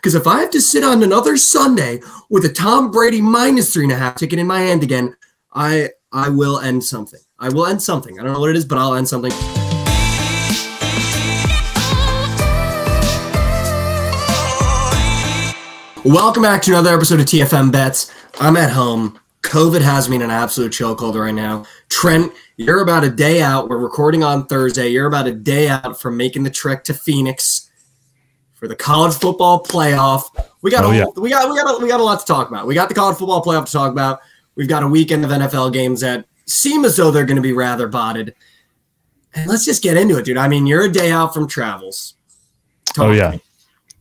Because if I have to sit on another Sunday with a Tom Brady -3.5 ticket in my hand again, I will end something. I will end something. I don't know what it is, but I'll end something. Welcome back to another episode of TFM Bets. I'm at home. COVID has me in an absolute chokehold right now. Trent, you're about a day out. We're recording on Thursday. You're about a day out from making the trek to Phoenix for the college football playoff. We got a lot to talk about. We got the college football playoff to talk about. We've got a weekend of NFL games that seem as though they're going to be rather botted. And let's just get into it, dude. I mean, you're a day out from travels. Talk to me.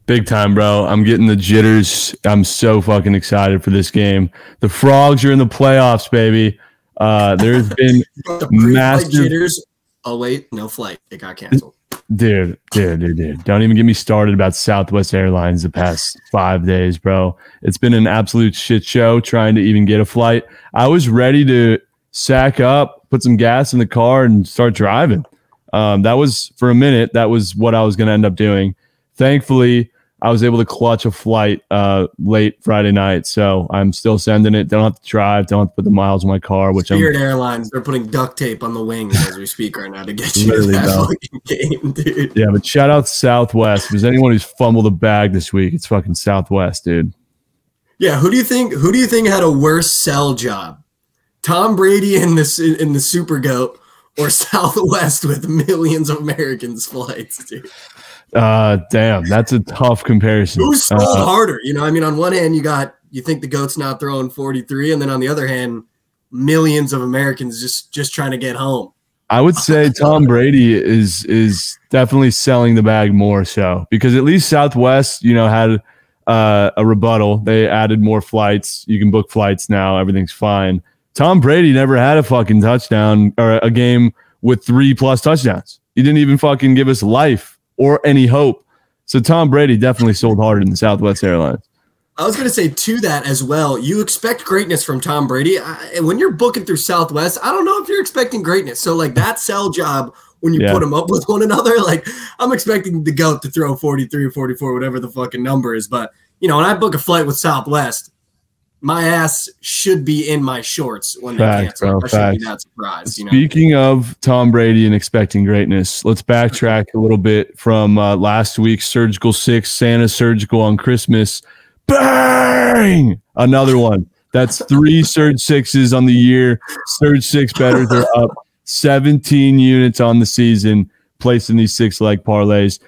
Big time, bro. I'm getting the jitters. I'm so fucking excited for this game. The Frogs are in the playoffs, baby. There's been massive jitters. Oh, wait. No flight. It got canceled. Dude. Don't even get me started about Southwest Airlines the past 5 days, bro. It's been an absolute shit show trying to even get a flight. I was ready to sack up, put some gas in the car, and start driving. That was, for a minute, that was what I was going to end up doing. Thankfully, I was able to clutch a flight late Friday night, so I'm still sending it. Don't have to drive. Don't have to put the miles on my car. Spirit Airlines, they're putting duct tape on the wings as we speak right now to get you to that fucking game, dude. Yeah, but shout out to Southwest. If there's anyone who's fumbled a bag this week, it's fucking Southwest, dude. Yeah, who do you think had a worse sell job? Tom Brady in the Super Goat or Southwest with millions of Americans' flights, dude? Damn, that's a tough comparison. Who sold harder? You know, I mean, on one hand, you think the GOAT's not throwing 43, and then on the other hand, millions of Americans just trying to get home. I would say Tom Brady is definitely selling the bag more so, because at least Southwest, had a rebuttal. They added more flights. You can book flights now. Everything's fine. Tom Brady never had a fucking touchdown or a game with 3+ touchdowns. He didn't even fucking give us life or any hope. So Tom Brady definitely sold harder than Southwest Airlines. I was going to say to that as well, you expect greatness from Tom Brady. When you're booking through Southwest, I don't know if you're expecting greatness. So like that sell job, when you put them up with one another, like I'm expecting the GOAT to throw 43 or 44, whatever the fucking number is. But, when I book a flight with Southwest, my ass should be in my shorts when they cancel. I shouldn't be that surprised. Speaking of Tom Brady and expecting greatness, let's backtrack a little bit from last week's Surgical 6, Santa Surgical on Christmas. Bang! Another one. That's 3 Surge 6s on the year. Surge 6 bettors are up 17 units on the season, placing these 6-leg parlays.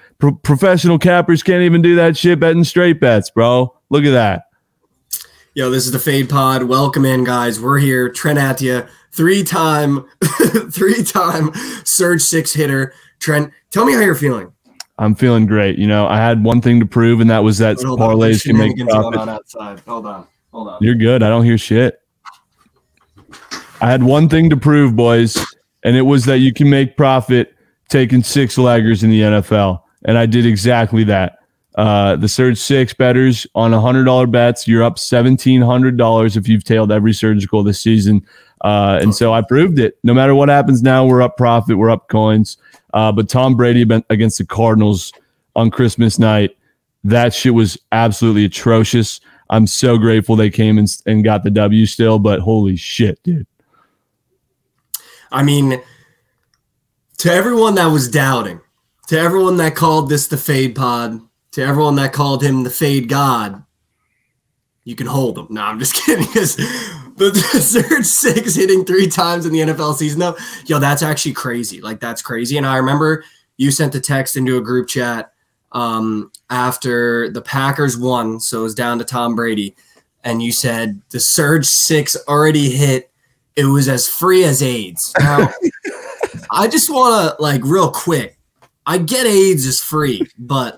Professional cappers can't even do that shit betting straight bets, bro. Look at that. Yo, this is the Fade Pod. Welcome in, guys. We're here. Trent at you. Three-time Surge 6 hitter. Trent, tell me how you're feeling. I'm feeling great. I had one thing to prove, and that was that parlays can make profit. Outside. Hold on. You're good. I don't hear shit. I had one thing to prove, boys, and it was that you can make profit taking 6-leggers in the NFL, and I did exactly that. The Surge 6 bettors on $100 bets, you're up $1,700 if you've tailed every surgical this season. And so I proved it. No matter what happens now, we're up profit, we're up coins. But Tom Brady against the Cardinals on Christmas night, that shit was absolutely atrocious. I'm so grateful they came and got the W still, but holy shit, dude. I mean, to everyone that was doubting, to everyone that called this the Fade Pod, to everyone that called him the Fade God, you can hold him. No, I'm just kidding. Because the Surge 6 hitting 3 times in the NFL season, though, that's actually crazy. Like, that's crazy. And I remember you sent a text into a group chat after the Packers won, so it was down to Tom Brady, and you said the Surge 6 already hit. It was as free as AIDS. Now, I just want to, real quick, I get AIDS is free, but,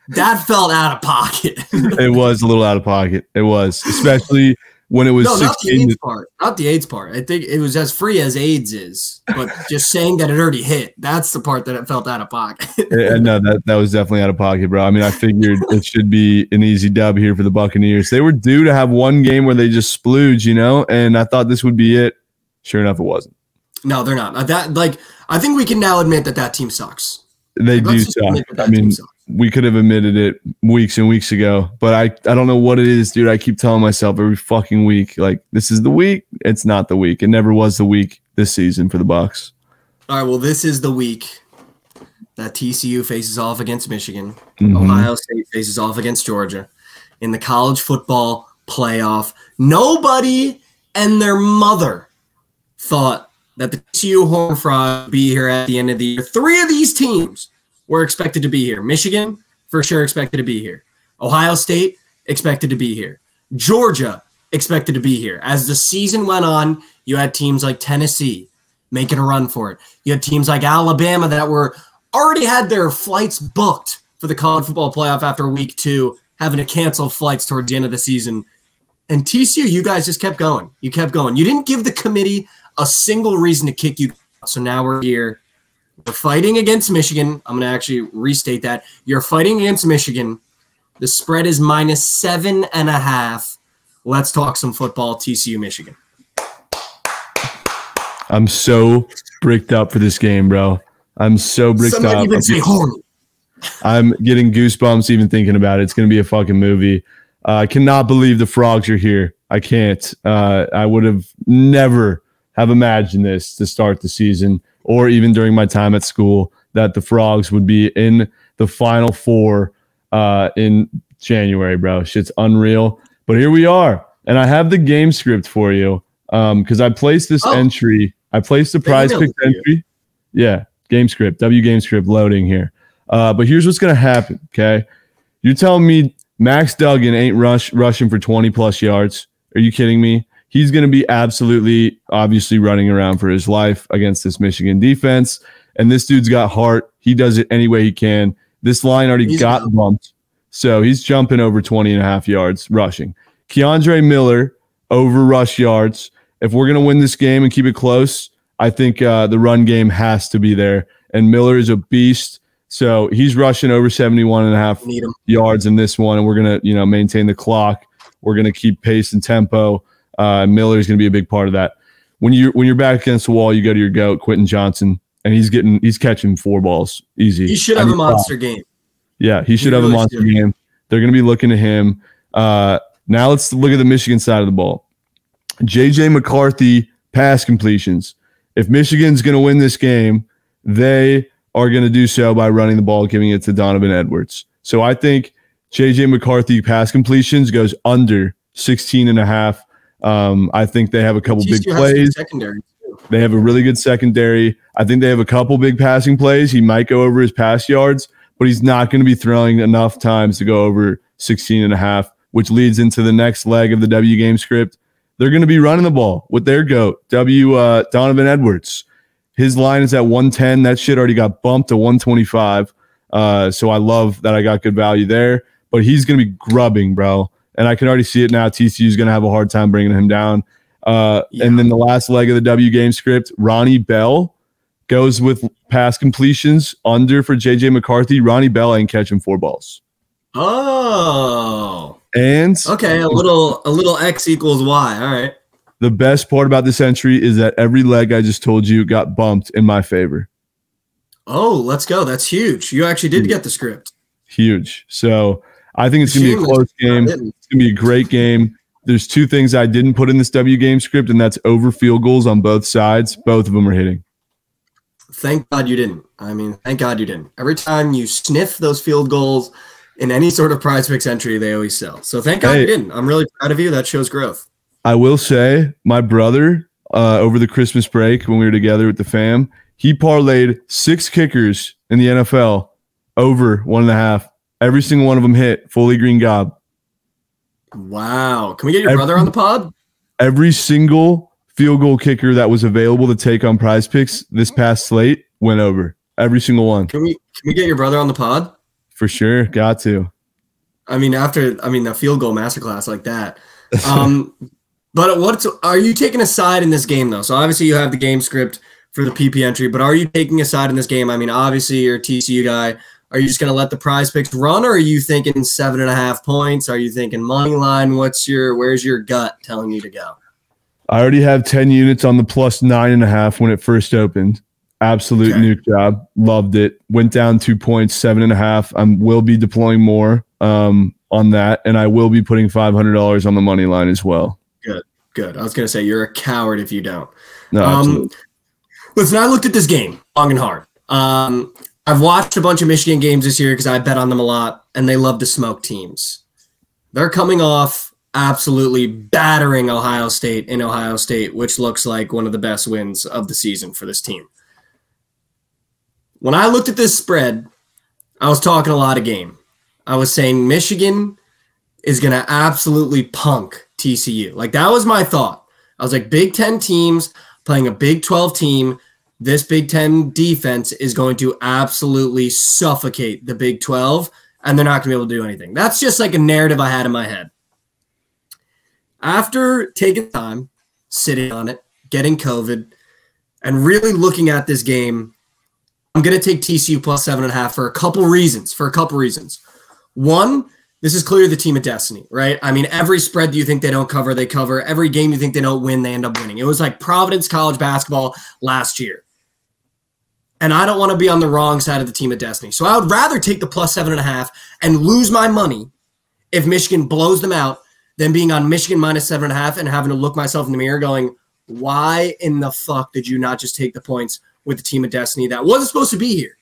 that felt out of pocket. It was a little out of pocket. It was, especially when it was 16. Not the AIDS part. Not the AIDS part. I think it was as free as AIDS is, but just saying that it already hit. That's the part that it felt out of pocket. No, that was definitely out of pocket, bro. I mean, I figured it should be an easy dub here for the Buccaneers. They were due to have one game where they just splooge, and I thought this would be it. Sure enough, it wasn't. No, they're not. I think we can now admit that team sucks. They do suck. I mean, we could have admitted it weeks and weeks ago, but I don't know what it is, dude. I keep telling myself every fucking week, like, this is the week. It's not the week. It never was the week this season for the Bucs. All right, well, this is the week that TCU faces off against Michigan. Ohio State faces off against Georgia in the college football playoff. Nobody and their mother thought that the TCU Horned Frogs would be here at the end of the year. 3 of these teams were expected to be here. Michigan, for sure, expected to be here. Ohio State, expected to be here. Georgia, expected to be here. As the season went on, you had teams like Tennessee making a run for it. You had teams like Alabama that were already had their flights booked for the college football playoff after week 2, having to cancel flights towards the end of the season. And TCU, you guys just kept going. You kept going. You didn't give the committee a single reason to kick you out. So now we're here. We're fighting against Michigan. I'm going to actually restate that. You're fighting against Michigan. The spread is -7.5. Let's talk some football, TCU, Michigan. I'm so bricked up for this game, bro. I'm so bricked up. Somebody even say horny. I'm getting goosebumps even thinking about it. It's going to be a fucking movie. I cannot believe the Frogs are here. I can't. I would have never have imagined this to start the season, or even during my time at school, that the Frogs would be in the Final Four in January, bro. Shit's unreal. But here we are. And I have the game script for you because I placed this entry. I placed the prize pick entry. Yeah, game script, game script loading here. But here's what's going to happen, okay? You're telling me Max Duggan ain't rushing for 20-plus yards. Are you kidding me? He's going to be absolutely, obviously, running around for his life against this Michigan defense. And this dude's got heart. He does it any way he can. This line already got bumped. So he's jumping over 20.5 yards rushing. Keandre Miller over rush yards. If we're going to win this game and keep it close, I think the run game has to be there. And Miller is a beast. So he's rushing over 71.5 yards in this one. And we're going to, maintain the clock. We're going to keep pace and tempo. Miller is going to be a big part of that. When you're back against the wall, you go to your GOAT, Quentin Johnson, and he's catching 4 balls easy. He should have a monster game. Yeah, he should have a monster game. They're going to be looking at him. Now let's look at the Michigan side of the ball. J.J. McCarthy pass completions. If Michigan's going to win this game, they are going to do so by running the ball, giving it to Donovan Edwards. So I think J.J. McCarthy pass completions goes under 16.5. I think they have a couple big plays. They have a really good secondary. I think they have a couple big passing plays. He might go over his pass yards, but he's not going to be throwing enough times to go over 16.5, which leads into the next leg of the W game script. They're going to be running the ball with their GOAT, Donovan Edwards. His line is at 110. That shit already got bumped to 125. So I love that I got good value there. But he's going to be grubbing, bro. And I can already see it now. TCU is going to have a hard time bringing him down. And then the last leg of the W game script, Ronnie Bell goes with pass completions under for J.J. McCarthy. Ronnie Bell ain't catching 4 balls. Oh. And okay, a little X equals Y. All right. The best part about this entry is that every leg I just told you got bumped in my favor. Oh, let's go. That's huge. You actually did get the script. Huge. So I think it's going to be a close game. It's going to be a great game. There's 2 things I didn't put in this W game script, and that's over field goals on both sides. Both of them are hitting. Thank God you didn't. Thank God you didn't. Every time you sniff those field goals in any sort of prize picks entry, they always sell. So thank God you didn't. I'm really proud of you. That shows growth. I will say my brother, over the Christmas break when we were together with the fam, he parlayed 6 kickers in the NFL over 1.5. Every single one of them hit fully green gob. Wow. Can we get your brother on the pod? Every single field goal kicker that was available to take on prize picks this past slate went over. Every single one. Can we get your brother on the pod? For sure. Got to. The field goal masterclass like that. But are you taking a side in this game, though? So obviously you have the game script for the PP entry, but are you taking a side in this game? Obviously you're a TCU guy. Are you just going to let the prize picks run, or are you thinking 7.5 points? Are you thinking money line? Where's your gut telling you to go? I already have 10 units on the plus 9.5 when it first opened. Absolute Okay. nuke job. Loved it. Went down 2 points, 7.5. I will be deploying more on that, and I will be putting $500 on the money line as well. Good. I was going to say you're a coward if you don't. No, absolutely. Listen, I looked at this game long and hard. I've watched a bunch of Michigan games this year because I bet on them a lot, and they love to smoke teams. They're coming off absolutely battering Ohio State in Ohio State, which looks like one of the best wins of the season for this team. When I looked at this spread, I was talking a lot of game. I was saying Michigan is going to absolutely punk TCU. Like, that was my thought. I was like, Big Ten teams playing a Big 12 team, this Big Ten defense is going to absolutely suffocate the Big 12, and they're not going to be able to do anything. That's just like a narrative I had in my head. After taking time, sitting on it, getting COVID, and really looking at this game, I'm going to take TCU plus 7.5 for a couple reasons. One, this is clearly the team of destiny, right? I mean, every spread you think they don't cover, they cover. Every game you think they don't win, they end up winning. It was like Providence college basketball last year. And I don't want to be on the wrong side of the team of destiny. So I would rather take the plus 7.5 and lose my money if Michigan blows them out than being on Michigan minus 7.5 and having to look myself in the mirror going, why in the fuck did you not just take the points with the team of destiny that wasn't supposed to be here,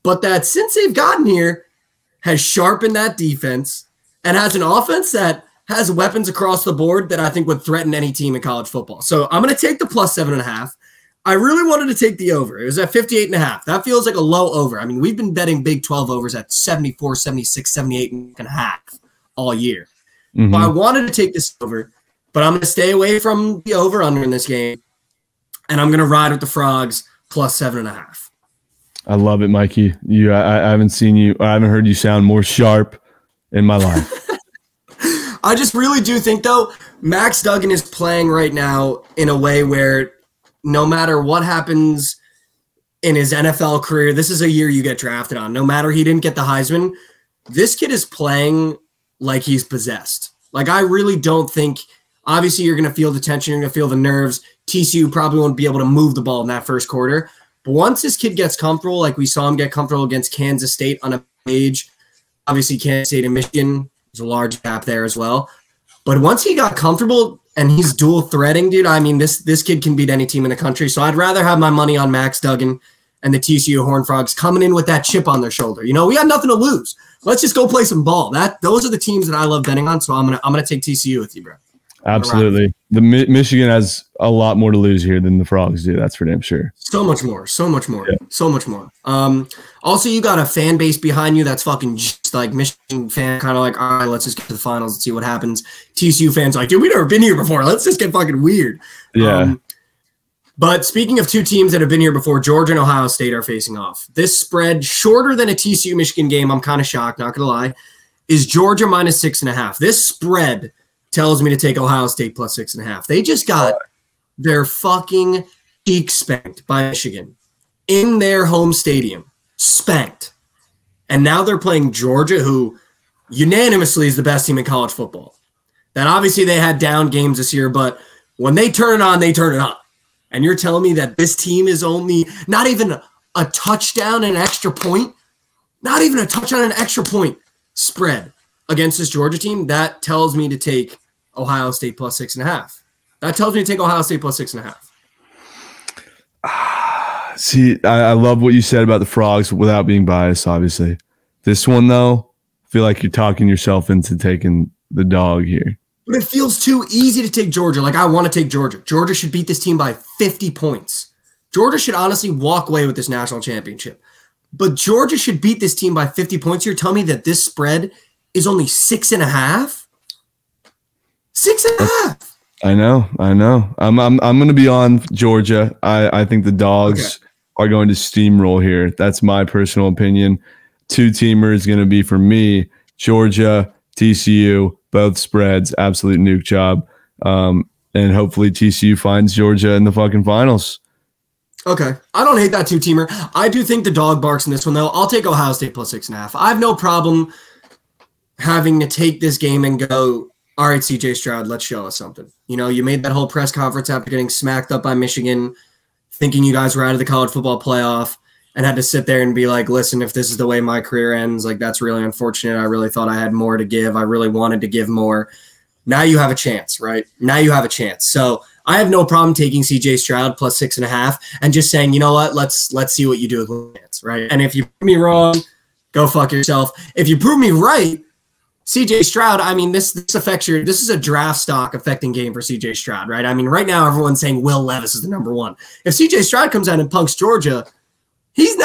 but that since they've gotten here has sharpened that defense and has an offense that has weapons across the board that I think would threaten any team in college football. So I'm going to take the plus 7.5. I really wanted to take the over. It was at 58.5. That feels like a low over. I mean, we've been betting Big 12 overs at 74, 76, 78.5 all year. Mm-hmm. So I wanted to take this over, but I'm going to stay away from the over-under in this game, and I'm going to ride with the Frogs plus 7.5. I love it, Mikey. I haven't heard you sound more sharp in my life. I just really do think, though, Max Duggan is playing right now in a way where no matter what happens in his NFL career, this is a year you get drafted on. No matter he didn't get the Heisman, this kid is playing like he's possessed. Like, I really don't think – obviously, you're going to feel the tension. You're going to feel the nerves. TCU probably won't be able to move the ball in that first quarter. But once this kid gets comfortable, like we saw him get comfortable against Kansas State on a page, obviously Kansas State and Michigan, there's a large gap there as well. But once he got comfortable and he's dual threading, dude, I mean, this kid can beat any team in the country. So I'd rather have my money on Max Duggan and the TCU Horned Frogs coming in with that chip on their shoulder. You know, we got nothing to lose. Let's just go play some ball. Those are the teams that I love betting on. So I'm gonna take TCU with you, bro. Absolutely. The Michigan has a lot more to lose here than the Frogs do. That's for damn sure. So much more. Also, you got a fan base behind you that's fucking just like Michigan fan, kind of like, all right, let's just get to the finals and see what happens. TCU fans like, dude, we've never been here before. Let's just get fucking weird. Yeah. But speaking of two teams that have been here before, Georgia and Ohio State are facing off. This spread, shorter than a TCU-Michigan game, I'm kind of shocked, not going to lie, is Georgia minus 6.5. This spread tells me to take Ohio State plus 6.5. They just got their fucking cheek spanked by Michigan in their home stadium. Spanked. And now they're playing Georgia, who unanimously is the best team in college football. That obviously they had down games this year, but when they turn it on, they turn it on. And you're telling me that this team is only not even a touchdown and an extra point? Not even a touchdown and an extra point spread against this Georgia team? That tells me to take Ohio State plus 6.5. That tells me to take Ohio State plus 6.5. See, I love what you said about the Frogs without being biased, obviously. This one, though, I feel like you're talking yourself into taking the dog here. But it feels too easy to take Georgia. Like, I want to take Georgia. Georgia should beat this team by 50 points. Georgia should honestly walk away with this national championship. But Georgia should beat this team by 50 points. You're telling me that this spread is only 6.5? 6.5. I know. I'm going to be on Georgia. I think the dogs are going to steamroll here. That's my personal opinion. Two-teamer is going to be, for me, Georgia, TCU, both spreads, absolute nuke job. And hopefully TCU finds Georgia in the fucking finals. Okay. I don't hate that two-teamer. I do think the dog barks in this one, though. I'll take Ohio State plus 6.5. I have no problem having to take this game and go, all right, CJ Stroud, let's show us something. You know, you made that whole press conference after getting smacked up by Michigan. thinking you guys were out of the college football playoff and had to sit there and be like, listen, if this is the way my career ends, like that's really unfortunate. I really thought I had more to give. I really wanted to give more. Now you have a chance, right? Now you have a chance. So I have no problem taking CJ Stroud plus 6.5 and just saying, you know what, let's see what you do with Lance, right? And if you prove me wrong, go fuck yourself. If you prove me right, CJ Stroud, I mean, this is a draft stock affecting game for CJ Stroud, right? I mean, right now everyone's saying Will Levis is the number one. If CJ Stroud comes out and punks Georgia, he's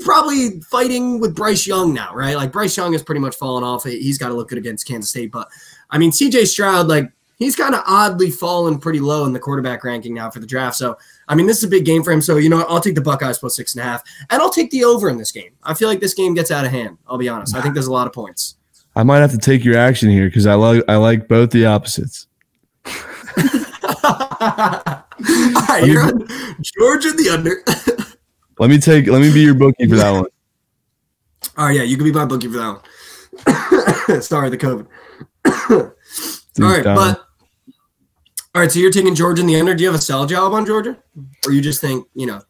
probably fighting with Bryce Young now, right? Like Bryce Young has pretty much fallen off. He's got to look good against Kansas State. But I mean, CJ Stroud, like he's kind of oddly fallen pretty low in the quarterback ranking now for the draft. So, I mean, this is a big game for him. So, you know what? I'll take the Buckeyes plus 6.5, and I'll take the over in this game. I feel like this game gets out of hand. I'll be honest. I think there's a lot of points. I might have to take your action here because I like both the opposites. All right, you're on Georgia the under. Let me be your bookie for that one. All right, yeah, you can be my bookie for that one. Sorry, the COVID. All right, so you're taking Georgia in the under. Do you have a sell job on Georgia? Or you just think, you know?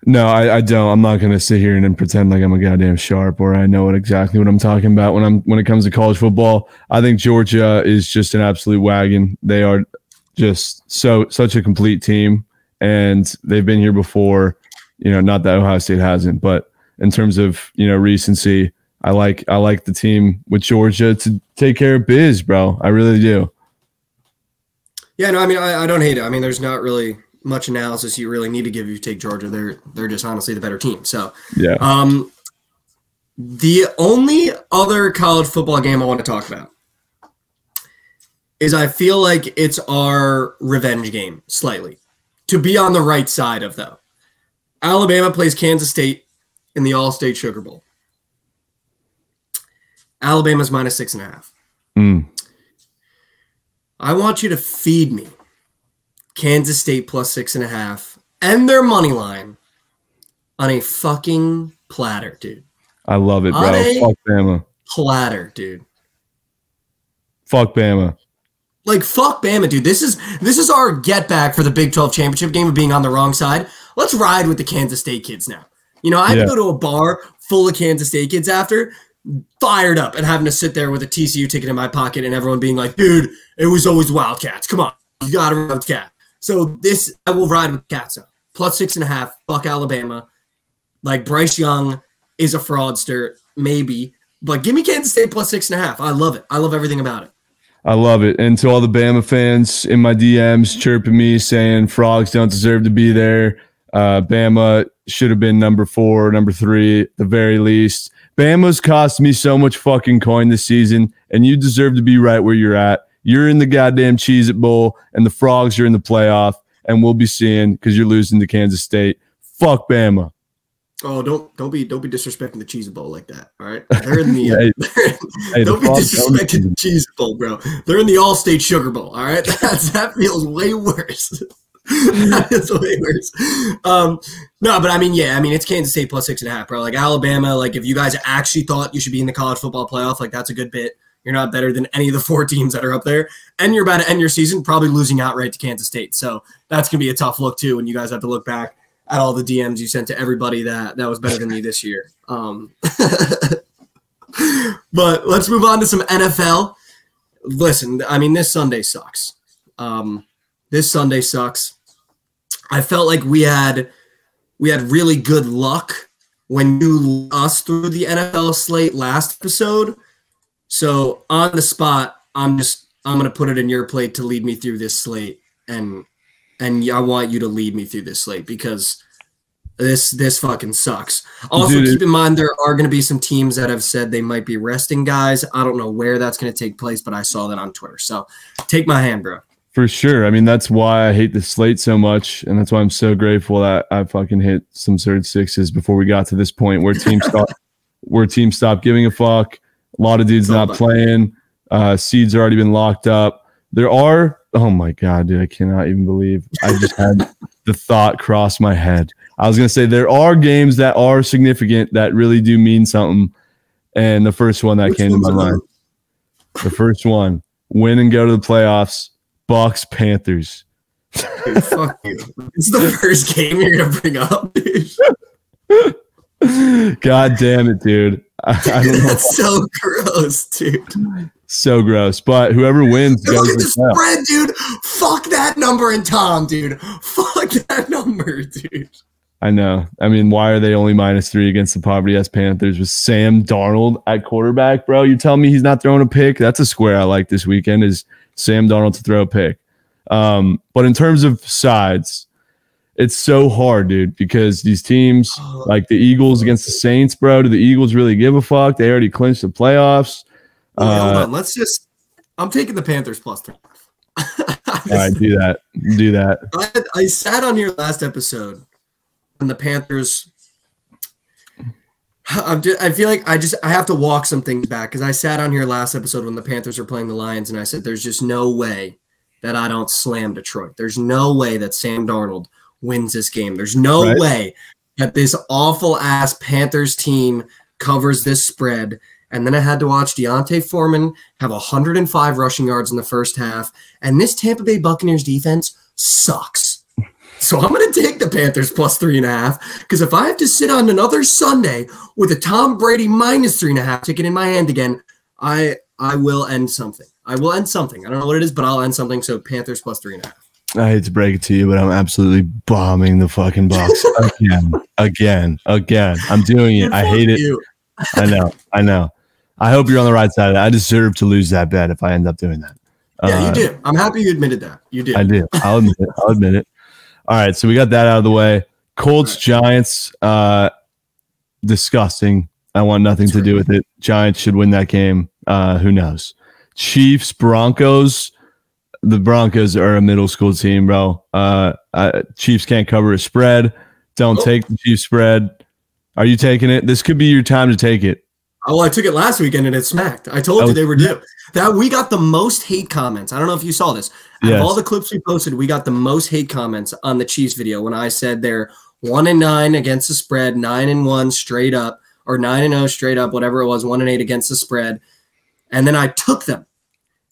No, I don't. I'm not going to sit here and then pretend like I'm a goddamn sharp or I know exactly what I'm talking about when it comes to college football. I think Georgia is just an absolute wagon. They are just such a complete team, and they've been here before. You know, not that Ohio State hasn't, but in terms of, you know, recency, I like the team with Georgia to take care of biz, bro. I really do. Yeah, no, I mean, I don't hate it. I mean, there's not really much analysis you really need to give if you take Georgia. They're just honestly the better team. So yeah. The only other college football game I want to talk about is I feel like it's our revenge game slightly to be on the right side of, though. Alabama plays Kansas State in the All-State Sugar Bowl. Alabama's minus 6.5. I want you to feed me Kansas State plus 6.5 and their money line on a fucking platter, dude. I love it, bro. Fuck Bama. Platter, dude. Fuck Bama. Like, fuck Bama, dude. This is our get back for the Big 12 championship game of being on the wrong side. Let's ride with the Kansas State kids now. You know, I had to go to a bar full of Kansas State kids after, fired up, and having to sit there with a TCU ticket in my pocket and everyone being like, dude, it was always Wildcats. Come on. You got to ride with Cat. So I will ride with Cats now. Plus 6.5. Fuck Alabama. Like, Bryce Young is a fraudster, maybe. But give me Kansas State plus 6.5. I love it. I love everything about it. I love it. And to all the Bama fans in my DMs chirping me saying frogs don't deserve to be there. Bama should have been number 4, number 3 at the very least. Bama's cost me so much fucking coin this season, and you deserve to be right where you're at. You're in the goddamn Cheez-It Bowl, and the frogs are in the playoff, and we'll be seeing because you're losing to Kansas State. Fuck Bama. Oh, don't be disrespecting the Cheez-It Bowl like that. All right, they're in the don't be disrespecting the Cheez-It Bowl, bro. They're in the All-State Sugar Bowl. All right, that feels way worse. That is way worse. No, but I mean, yeah, I mean it's Kansas State plus 6.5, bro. Like Alabama, like if you guys actually thought you should be in the college football playoff, like that's a good bit. You're not better than any of the 4 teams that are up there, and you're about to end your season probably losing outright to Kansas State. So that's gonna be a tough look too when you guys have to look back at all the DMs you sent to everybody that was better than you this year. But let's move on to some NFL. Listen, I mean, this Sunday sucks. This Sunday sucks. I felt like we had really good luck when you us through the NFL slate last episode. So on the spot, I'm gonna put it in your plate to lead me through this slate, and I want you to lead me through this slate because this fucking sucks. Also, keep in mind there are going to be some teams that have said they might be resting guys. I don't know where that's going to take place, but I saw that on Twitter. So take my hand, bro. For sure. I mean, that's why I hate the slate so much, and that's why I'm so grateful that I fucking hit some third sixes before we got to this point where teams stopped giving a fuck. A lot of dudes not playing. Seeds already been locked up. There are – oh, my God, dude. I cannot even believe I just had the thought cross my head. I was going to say there are games that are significant that really do mean something, and the first one that came to my mind. The first one, win and go to the playoffs, Bucks, Panthers. Dude, fuck you. It's the first game you're gonna bring up, dude. God damn it, dude. I don't know. That's so gross, dude. So gross. But whoever wins Look goes at the to hell. spread, dude. Fuck that number in Tom, dude. Fuck that number, dude. I know. I mean, why are they only -3 against the poverty-ass Panthers with Sam Darnold at quarterback, bro? You're telling me he's not throwing a pick? That's a square I like this weekend is Sam Darnold to throw a pick. But in terms of sides, it's so hard, dude, because these teams like the Eagles against the Saints, bro, do the Eagles really give a fuck? They already clinched the playoffs. Wait, hold on. I'm taking the Panthers +3. All right, do that. Do that. I sat on your last episode when the Panthers. I feel like I have to walk some things back because I sat on here last episode when the Panthers were playing the Lions, and I said, "There's just no way that I don't slam Detroit. There's no way that Sam Darnold wins this game. There's no way that this awful ass Panthers team covers this spread." And then I had to watch Deontay Foreman have 105 rushing yards in the first half. And this Tampa Bay Buccaneers defense sucks. So I'm going to take the Panthers +3.5 because if I have to sit on another Sunday with a Tom Brady -3.5 ticket in my hand again, I will end something. I will end something. I don't know what it is, but I'll end something. So Panthers +3.5. I hate to break it to you, but I'm absolutely bombing the fucking Bucs again. I'm doing it. I hate it. I know. I hope you're on the right side of that. I deserve to lose that bet if I end up doing that. Yeah, you do. I'm happy you admitted that. You did. I do. I'll admit it. All right, so we got that out of the way. Colts, Giants, disgusting. I want nothing to do with it. Giants should win that game. Who knows? Chiefs, Broncos. The Broncos are a middle school team, bro. Chiefs can't cover a spread. Don't take the Chiefs spread. Are you taking it? This could be your time to take it. Oh, I took it last weekend and it smacked. I told you they were due. That we got the most hate comments. I don't know if you saw this. Out of all the clips we posted, we got the most hate comments on the Chiefs video when I said they're 1-9 against the spread, 9-1 straight up, or 9-0 straight up, whatever it was, 1-8 against the spread. And then I took them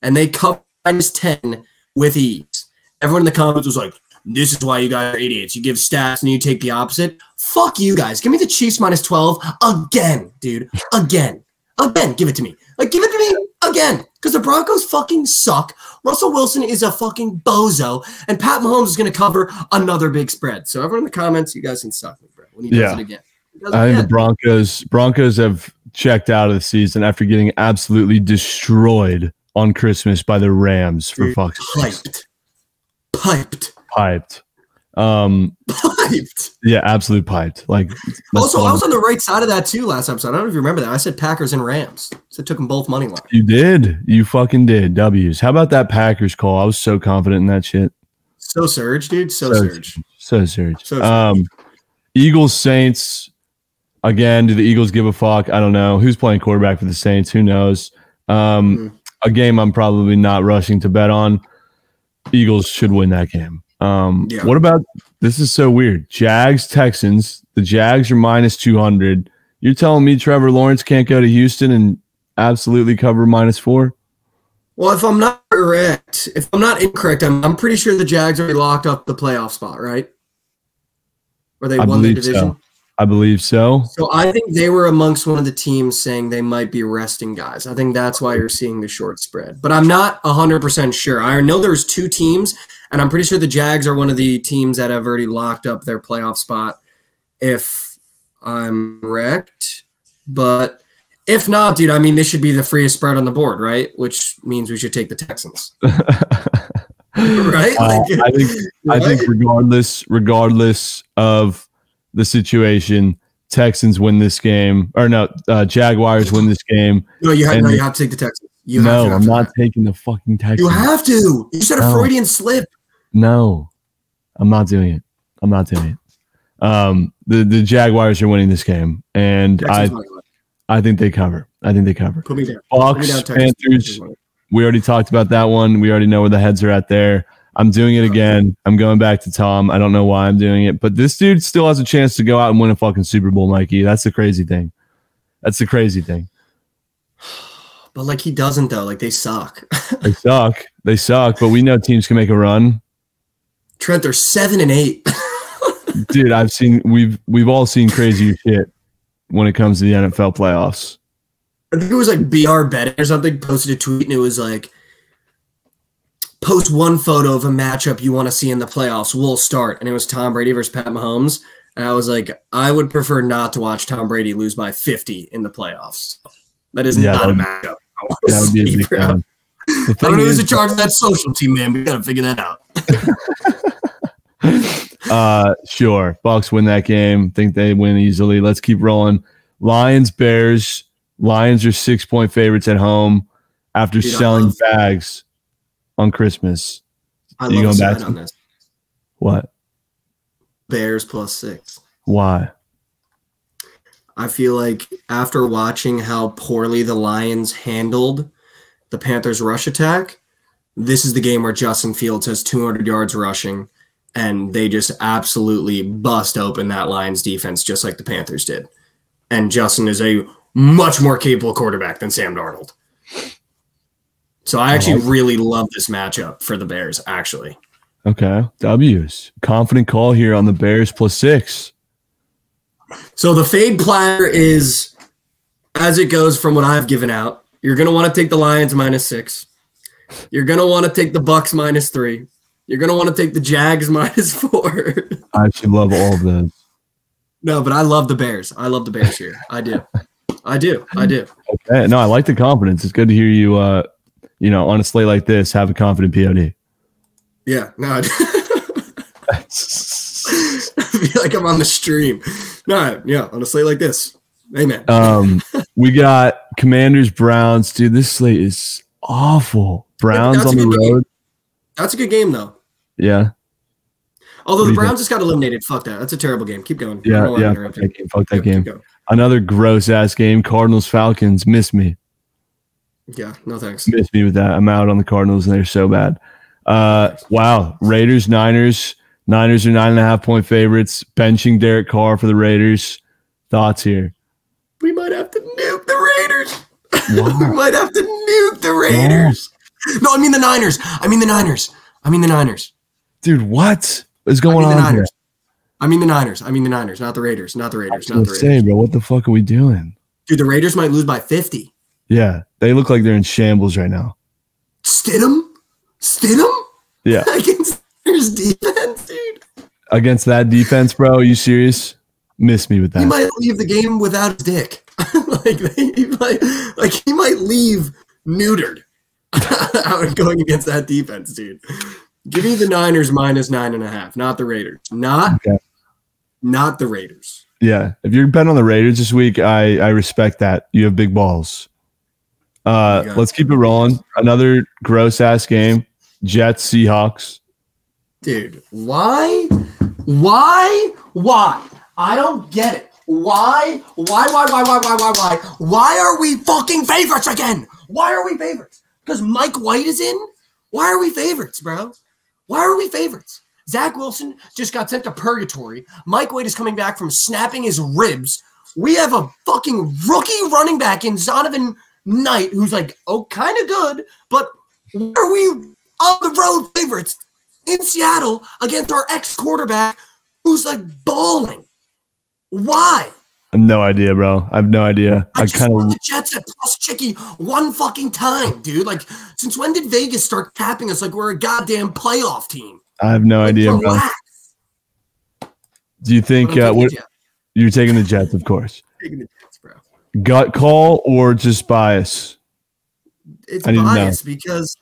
and they covered -10 with ease. Everyone in the comments was like, "This is why you guys are idiots. You give stats and you take the opposite." Fuck you guys. Give me the Chiefs -12 again, dude. Again. Give it to me. Give it to me again. Because the Broncos fucking suck. Russell Wilson is a fucking bozo. And Pat Mahomes is going to cover another big spread. So everyone in the comments, you guys can suck me, bro. When he does it again. I think the Broncos have checked out of the season after getting absolutely destroyed on Christmas by the Rams for fuck's sake. Piped. Piped. Yeah, absolute piped. Also, I was on the right side of that too last episode. I don't know if you remember that. I said Packers and Rams. So I took them both money line. You did. You fucking did. W's. How about that Packers call? I was so confident in that shit. So surge, dude. So surge. Eagles, Saints. Again, do the Eagles give a fuck? I don't know. Who's playing quarterback for the Saints? Who knows? A game I'm probably not rushing to bet on. Eagles should win that game. What about this? Is so weird. Jags, Texans. The Jags are -200. You're telling me Trevor Lawrence can't go to Houston and absolutely cover -4? Well, if I'm not incorrect, I'm pretty sure the Jags already locked up the playoff spot, right? Or they won the division. I believe so. So I think they were amongst one of the teams saying they might be resting guys. I think that's why you're seeing the short spread. But I'm not 100% sure. I know there's two teams, and I'm pretty sure the Jags are one of the teams that have already locked up their playoff spot, if I'm correct. But if not, dude, I mean, this should be the freest spread on the board, right? Which means we should take the Texans. Right? I think regardless of the situation, Texans win this game, or no, Jaguars win this game. No, you have to take the Texans. I'm not taking the fucking Texans. You have to. You said a Freudian slip. No, I'm not doing it. The Jaguars are winning this game, and I think they cover. Put me down. Bucs, Panthers. We already talked about that one. We already know where the heads are at there. I'm doing it again. I'm going back to Tom. I don't know why I'm doing it, but this dude still has a chance to go out and win a fucking Super Bowl, Mikey. That's the crazy thing. But he doesn't though. They suck. They suck. But we know teams can make a run. Trent, they're 7-8. Dude, we've all seen crazy shit when it comes to the NFL playoffs. I think it was like BR Betting or something posted a tweet and it was like, post one photo of a matchup you want to see in the playoffs. We'll start. And it was Tom Brady versus Pat Mahomes. And I was like, I would prefer not to watch Tom Brady lose by 50 in the playoffs. That is not a matchup. That would be a big fan. I don't know who's in charge of that social team, man. We got to figure that out. Sure. Bucks win that game. Think they win easily. Let's keep rolling. Lions, Bears. Lions are 6-point favorites at home after selling bags on Christmas. I love the side on this. What? Bears +6. Why? I feel like after watching how poorly the Lions handled the Panthers' rush attack, this is the game where Justin Fields has 200 yards rushing, and they just absolutely bust open that Lions defense just like the Panthers did. And Justin is a much more capable quarterback than Sam Darnold. So I actually really love this matchup for the Bears, actually. Okay. W's. Confident call here on the Bears +6. So the fade platter is, as it goes from what I've given out, you're going to want to take the Lions -6. You're going to want to take the Bucks -3. You're going to want to take the Jags -4. I actually love all of those. No, but I love the Bears. I love the Bears here. I do. Okay. No, I like the confidence. It's good to hear you, on a slate like this, have a confident POD. Yeah. No, I feel like I'm on the stream. No, yeah, on a slate like this. Amen. We got Commanders, Browns. Dude, this slate is awful. Browns on the road. That's a good game, though. Yeah. Although the Browns just got eliminated. Fuck that. That's a terrible game. Keep going. Yeah. Fuck that game. Another gross-ass game. Cardinals, Falcons. Miss me. Yeah, no thanks. Miss me with that. I'm out on the Cardinals, and they're so bad. Wow. Raiders, Niners. Niners are 9.5-point favorites. Benching Derek Carr for the Raiders. Thoughts here? We might have to nuke the Raiders. We might have to nuke the Raiders. No, I mean the Niners. I mean the Niners. Dude, what is going on here? I mean the Niners, not the Raiders. Say, bro, what the fuck are we doing? Dude, the Raiders might lose by 50. Yeah, they look like they're in shambles right now. Stidham? Yeah. Against Niners defense, dude. Against that defense, bro, are you serious? Miss me with that. He might leave the game without his dick. he might leave neutered out going against that defense, dude. Give me the Niners -9.5, not the Raiders. Not the Raiders. Yeah. If you're betting on the Raiders this week, I respect that. You have big balls. Let's keep it rolling. Another gross-ass game. Jets, Seahawks. Dude, why? I don't get it. Why? Why are we fucking favorites again? Why are we favorites? Because Mike White is in? Why are we favorites, bro? Why are we favorites? Zach Wilson just got sent to purgatory. Mike White is coming back from snapping his ribs. We have a fucking rookie running back in Zonovan Knight who's like, kind of good, but why are we on the road favorites in Seattle against our ex-quarterback who's like balling? Why? I have no idea, bro. I have no idea. I kind of the Jets at plus Chicky one fucking time, dude. Like, since when did Vegas start tapping us like we're a goddamn playoff team? I have no idea, bro. Do you think you're taking the Jets, of course? Taking the Jets, bro. Gut call or just bias? It's bias because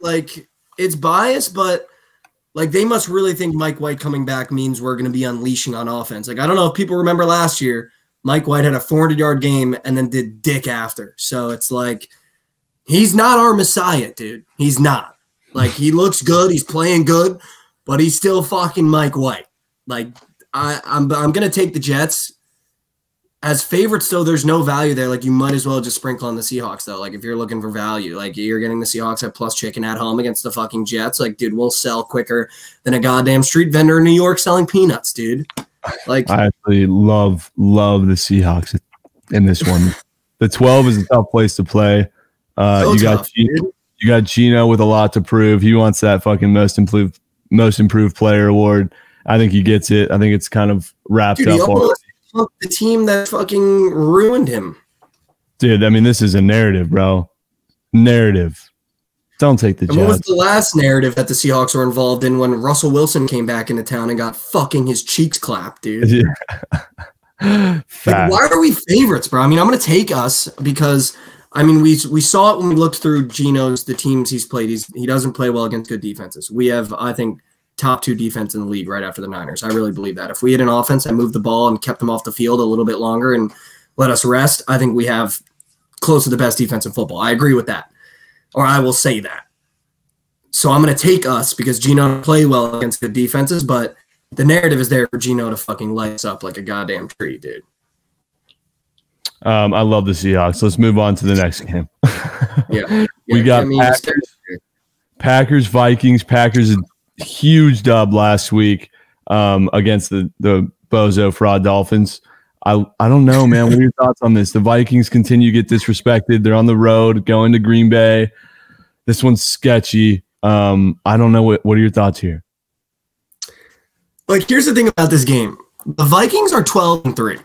it's bias, but they must really think Mike White coming back means we're going to be unleashing on offense. I don't know if people remember last year. Mike White had a 400-yard game and then did dick after. So it's he's not our Messiah, dude. He's not. He looks good. He's playing good, but he's still fucking Mike White. I'm going to take the Jets. As favorites, though, there's no value there. You might as well just sprinkle on the Seahawks, though. If you're looking for value, you're getting the Seahawks at plus chicken at home against the fucking Jets. Dude, we'll sell quicker than a goddamn street vendor in New York selling peanuts, dude. I actually love the Seahawks in this one. The 12 is a tough place to play. You got Gino with a lot to prove. He wants that fucking most improved most improved player award. I think he gets it. I think it's kind of wrapped Dude, up already. The team that fucking ruined him. Dude, I mean, this is a narrative, bro. Narrative. Don't take the Jets. What was the last narrative that the Seahawks were involved in when Russell Wilson came back into town and got fucking his cheeks clapped, dude? Yeah. Like, why are we favorites, bro? I mean, I'm going to take us because, I mean, we saw it when we looked through the teams he's played. He doesn't play well against good defenses. We have, I think, top 2 defense in the league right after the Niners. I really believe that. If we had an offense that moved the ball and kept them off the field a little bit longer and let us rest, I think we have close to the best defense in football. I agree with that. Or I will say that. So I'm going to take us because Geno doesn't play well against good defenses, but the narrative is there for Geno to fucking light us up like a goddamn tree, dude. I love the Seahawks. Let's move on to the next game. Yeah. We got Packers, Vikings. Packers, a huge dub last week against the Bozo Fraud Dolphins. I don't know, man. What are your thoughts on this? The Vikings continue to get disrespected. They're on the road, going to Green Bay. This one's sketchy. I don't know. What are your thoughts here? Like, here's the thing about this game. The Vikings are 12-3,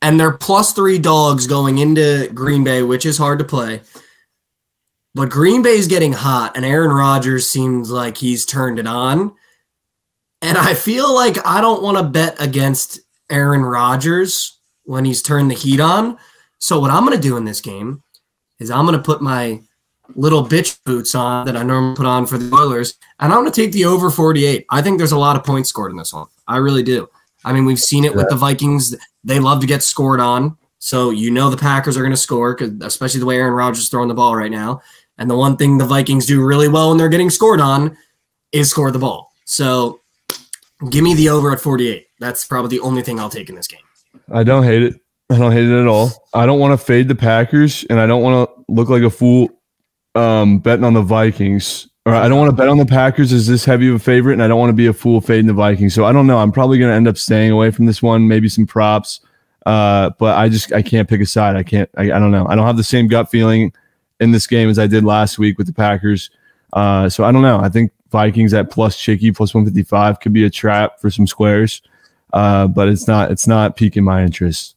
and they're +3 dogs going into Green Bay, which is hard to play. But Green Bay's getting hot, and Aaron Rodgers seems like he's turned it on. And I feel like I don't want to bet against Aaron Rodgers when he's turned the heat on. So what I'm going to do in this game is I'm going to put my little bitch boots on that I normally put on for the Oilers, and I'm going to take the over 48. I think there's a lot of points scored in this one. I really do. I mean, we've seen it with the Vikings. They love to get scored on. So you know the Packers are going to score, especially the way Aaron Rodgers is throwing the ball right now. And the one thing the Vikings do really well when they're getting scored on is score the ball. So give me the over at 48. That's probably the only thing I'll take in this game. I don't hate it. I don't hate it at all. I don't want to fade the Packers, and I don't want to look like a fool betting on the Vikings. Or I don't want to bet on the Packers as this heavy of a favorite, and I don't want to be a fool fading the Vikings. So I don't know. I'm probably going to end up staying away from this one, maybe some props. But I can't pick a side. I don't know. I don't have the same gut feeling in this game as I did last week with the Packers. So I don't know. I think Vikings at plus Chicky, plus 155 could be a trap for some squares. But it's not piquing my interest.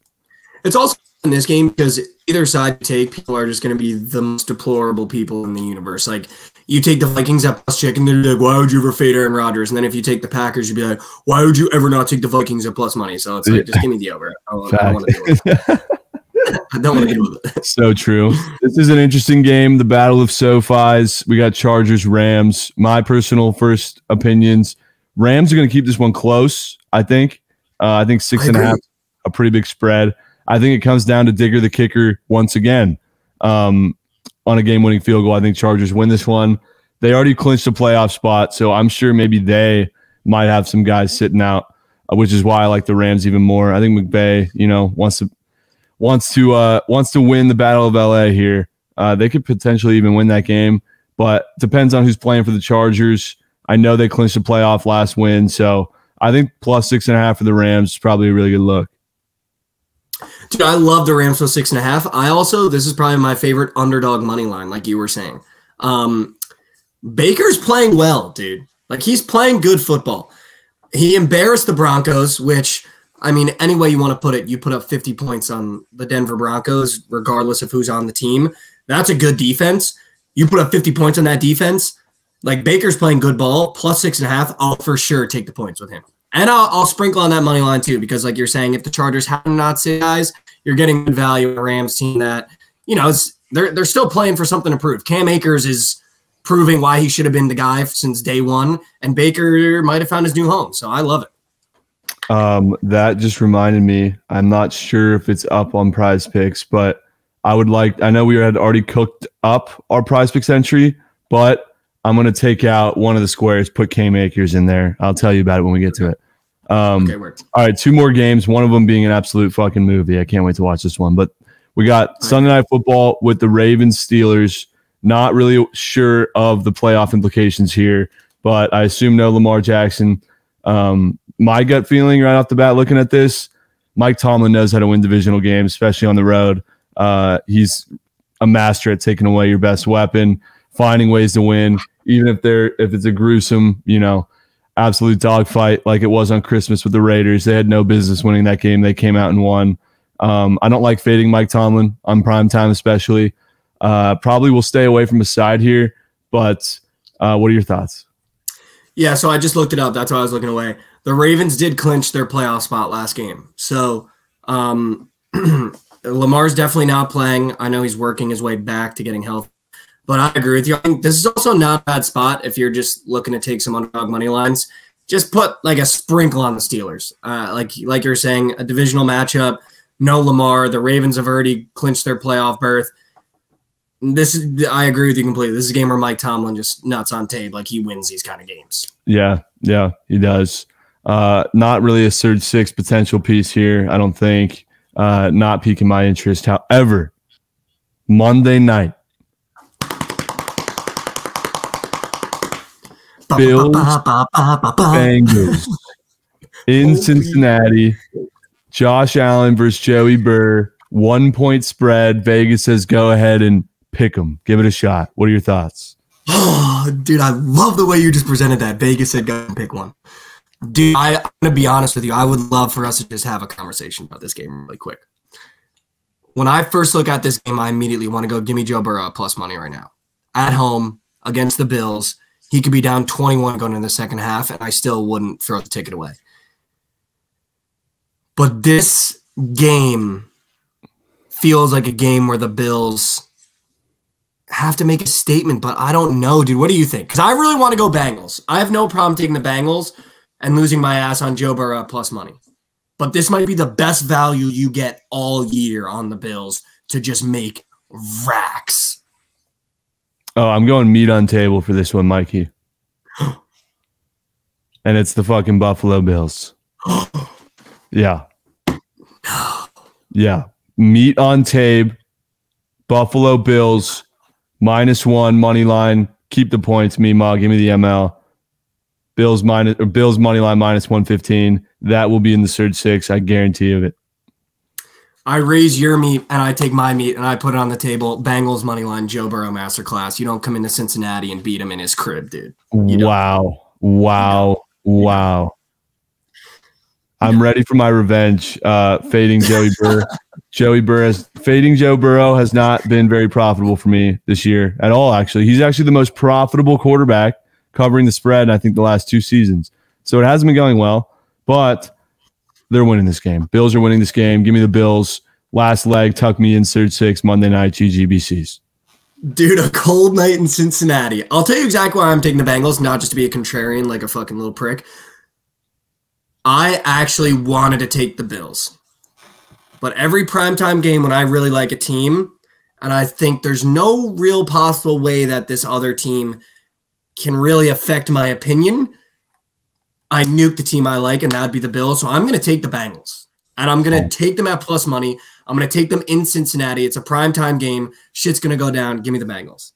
It's also in this game because either side you take, people are just going to be the most deplorable people in the universe. Like, you take the Vikings at plus chicken, they're like, why would you ever fade Aaron Rodgers? And then if you take the Packers, you'd be like, why would you ever not take the Vikings at plus money? So it's like, just give me the over. I don't want to deal with it. I don't want to deal with it. So true. This is an interesting game. The Battle of SoFis. We got Chargers, Rams. My personal first opinions. Rams are going to keep this one close, I think. I think 6.5, a pretty big spread. I think it comes down to Digger the kicker once again. On a game-winning field goal, I think Chargers win this one. They already clinched a playoff spot, so I'm sure maybe they might have some guys sitting out, which is why I like the Rams even more. I think McVay, wants to win the Battle of LA here. They could potentially even win that game, but depends on who's playing for the Chargers. I know they clinched a playoff last win, so I think plus 6.5 for the Rams is probably a really good look. Dude, I love the Rams plus 6.5. This is probably my favorite underdog money line, like you were saying. Baker's playing well, dude. Like, he's playing good football. He embarrassed the Broncos, which, I mean, any way you want to put it, you put up 50 points on the Denver Broncos, regardless of who's on the team. That's a good defense. You put up 50 points on that defense. Like, Baker's playing good ball, plus 6.5. I'll for sure take the points with him. And I'll sprinkle on that money line too, because like you're saying, if the Chargers have not sit guys, you're getting good value in a Rams team that, they're still playing for something to prove. Cam Akers is proving why he should have been the guy since day one, and Baker might have found his new home. So I love it. That just reminded me, I'm not sure if it's up on Prize Picks, but I know we had already cooked up our Prize Picks entry, but I'm going to take out one of the squares, put Cam Akers in there. I'll tell you about it when we get to it. All right, 2 more games, one of them being an absolute fucking movie. I can't wait to watch this one. But we got Sunday Night Football with the Ravens-Steelers. Not really sure of the playoff implications here, but I assume no Lamar Jackson. My gut feeling right off the bat looking at this, Mike Tomlin knows how to win divisional games, especially on the road. He's a master at taking away your best weapon, finding ways to win, even if it's a gruesome, absolute dogfight like it was on Christmas with the Raiders. They had no business winning that game. They came out and won. I don't like fading Mike Tomlin on primetime especially. Probably will stay away from a side here, but what are your thoughts? Yeah, so I just looked it up. That's why I was looking away. The Ravens did clinch their playoff spot last game. So Lamar's definitely not playing. I know he's working his way back to getting healthy. But I agree with you. I think this is also not a bad spot if you're just looking to take some underdog money lines. Just put like a sprinkle on the Steelers. Like you're saying, a divisional matchup, no Lamar. The Ravens have already clinched their playoff berth. I agree with you completely. This is a game where Mike Tomlin just nuts on tape. Like he wins these kind of games. Yeah, he does. Not really a surge 6 potential piece here, I don't think. Not piquing my interest. However, Monday night, Bills Bengals in Cincinnati. Josh Allen versus Joey Burr. 1-point spread. Vegas says go ahead and pick them. Give it a shot. What are your thoughts? Oh, dude, I love the way you just presented that. Vegas said go and pick one. Dude, I'm going to be honest with you. I would love for us to just have a conversation about this game really quick. When I first look at this game, I immediately want to go give me Joe Burrow plus money right now. At home against the Bills, he could be down 21 going into the second half, and I still wouldn't throw the ticket away. But this game feels like a game where the Bills have to make a statement, but I don't know, dude. What do you think? Because I really want to go Bengals. I have no problem taking the Bengals and losing my ass on Joe Burrow plus money. But this might be the best value you get all year on the Bills to just make racks. Oh, I'm going meat on table for this one, Mikey. And it's the fucking Buffalo Bills. Yeah. Yeah. Meat on tape. Buffalo Bills -1 money line. Keep the points, Meemaw. Give me the ML. Bills money line -115. That will be in the surge 6. I guarantee of it. I raise your meat and I take my meat and I put it on the table. Bengals money line, Joe Burrow masterclass. You don't come into Cincinnati and beat him in his crib, dude. Wow. I'm ready for my revenge. Fading Joey Burrow. Fading Joe Burrow has not been very profitable for me this year at all, actually. He's actually the most profitable quarterback covering the spread, I think, the last 2 seasons. So it hasn't been going well, but they're winning this game. Bills are winning this game. Give me the Bills. Last leg, tuck me in surge 6, Monday night, GGBCs. Dude, a cold night in Cincinnati. I'll tell you exactly why I'm taking the Bengals, not just to be a contrarian like a fucking little prick. I actually wanted to take the Bills. But every primetime game when I really like a team, and I think there's no real possible way that this other team can really affect my opinion, I nuke the team I like, and that'd be the Bills. So I'm going to take the Bengals. And I'm going to take them at plus money. I'm going to take them in Cincinnati. It's a primetime game. Shit's going to go down. Give me the Bengals.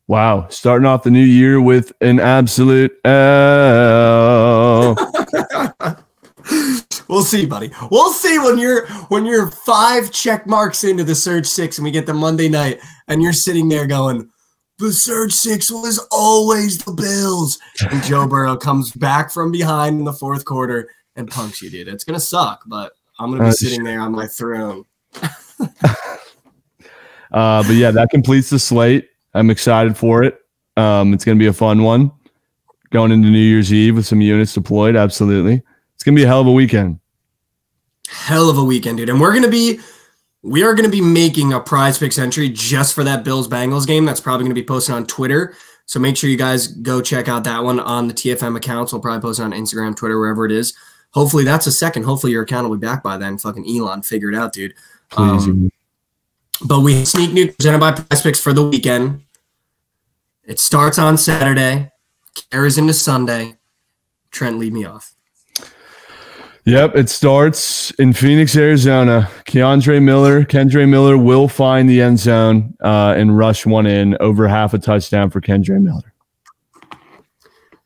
Wow. Starting off the new year with an absolute L. We'll see, buddy. We'll see when you're 5 check marks into the Surge 6 and we get to Monday night and you're sitting there going, the Surge 6 was always the Bills. And Joe Burrow comes back from behind in the fourth quarter and punks you, dude. It's going to suck, but I'm going to be sitting there on my throne. But yeah, that completes the slate. I'm excited for it. It's going to be a fun one. Going into New Year's Eve with some units deployed. Absolutely. It's going to be a hell of a weekend. Hell of a weekend, dude. And we are going to be making a prize picks entry just for that Bills-Bengals game. That's probably going to be posted on Twitter. So make sure you guys go check out that one on the TFM accounts. We'll probably post it on Instagram, Twitter, wherever it is. Hopefully that's a second. Hopefully your account will be back by then. Fucking Elon, figure it out, dude. But we have Sneak Nuke presented by Prize Picks for the weekend. It starts on Saturday, carries into Sunday. Trent, lead me off. Yep, it starts in Phoenix, Arizona. Kendre Miller will find the end zone and rush one in, over half a touchdown for Kendre Miller.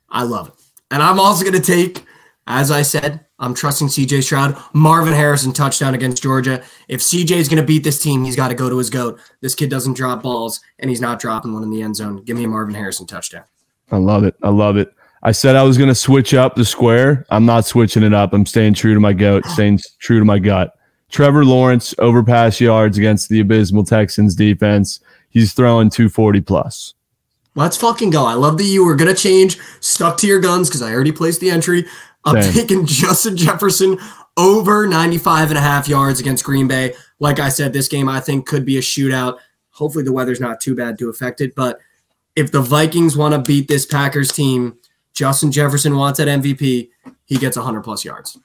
I love it. And I'm also going to take, as I said, I'm trusting CJ Stroud. Marvin Harrison touchdown against Georgia. If CJ is going to beat this team, he's got to go to his GOAT. This kid doesn't drop balls, and he's not dropping one in the end zone. Give me a Marvin Harrison touchdown. I love it. I said I was going to switch up the square. I'm not switching it up. I'm staying true to my goat, staying true to my gut. Trevor Lawrence, overpass yards against the abysmal Texans defense. He's throwing 240 plus. Let's fucking go. I love that you were going to change, stuck to your guns because I already placed the entry. I'm taking Justin Jefferson over 95.5 yards against Green Bay. Like I said, this game I think could be a shootout. Hopefully the weather's not too bad to affect it. But if the Vikings want to beat this Packers team, Justin Jefferson wants that MVP. He gets 100+ yards.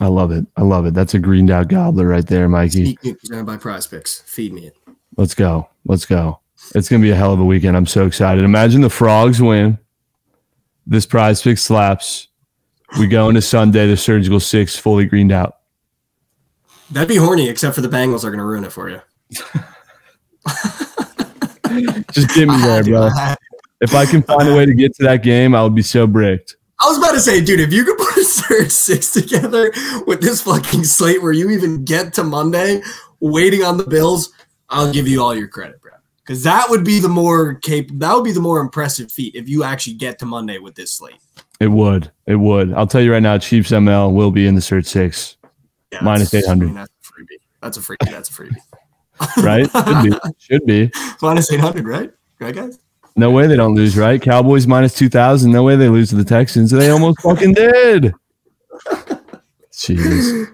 I love it. I love it. That's a greened out gobbler right there, Mikey. Presented by Prize Picks. Feed me it. Let's go. Let's go. It's going to be a hell of a weekend. I'm so excited. Imagine the Frogs win. This Prize Picks slaps. We go into Sunday, the Surgical 6 fully greened out. That'd be horny, except for the Bengals are going to ruin it for you. Just get me there, bro. If I can find a way to get to that game, I would be so bricked. I was about to say, dude, if you could put a Surge 6 together with this fucking slate where you even get to Monday waiting on the Bills, I'll give you all your credit, bro. Because that would be the more impressive feat if you actually get to Monday with this slate. It would. It would. I'll tell you right now, Chiefs ML will be in the Surge 6. Yeah, minus 800. I mean, that's a freebie. That's a freebie. Right? Should be. Minus 800, right? Right, guys? No way they don't lose, right? Cowboys minus 2,000. No way they lose to the Texans. They almost fucking did. Jesus.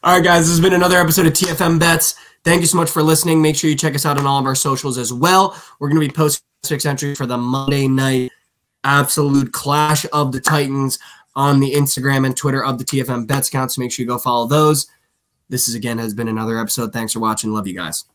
All right, guys. This has been another episode of TFM Bets. Thank you so much for listening. Make sure you check us out on all of our socials as well. We're going to be posting 6 entries for the Monday night absolute clash of the Titans on the Instagram and Twitter of the TFM Bets account. So make sure you go follow those. This has been another episode. Thanks for watching. Love you guys.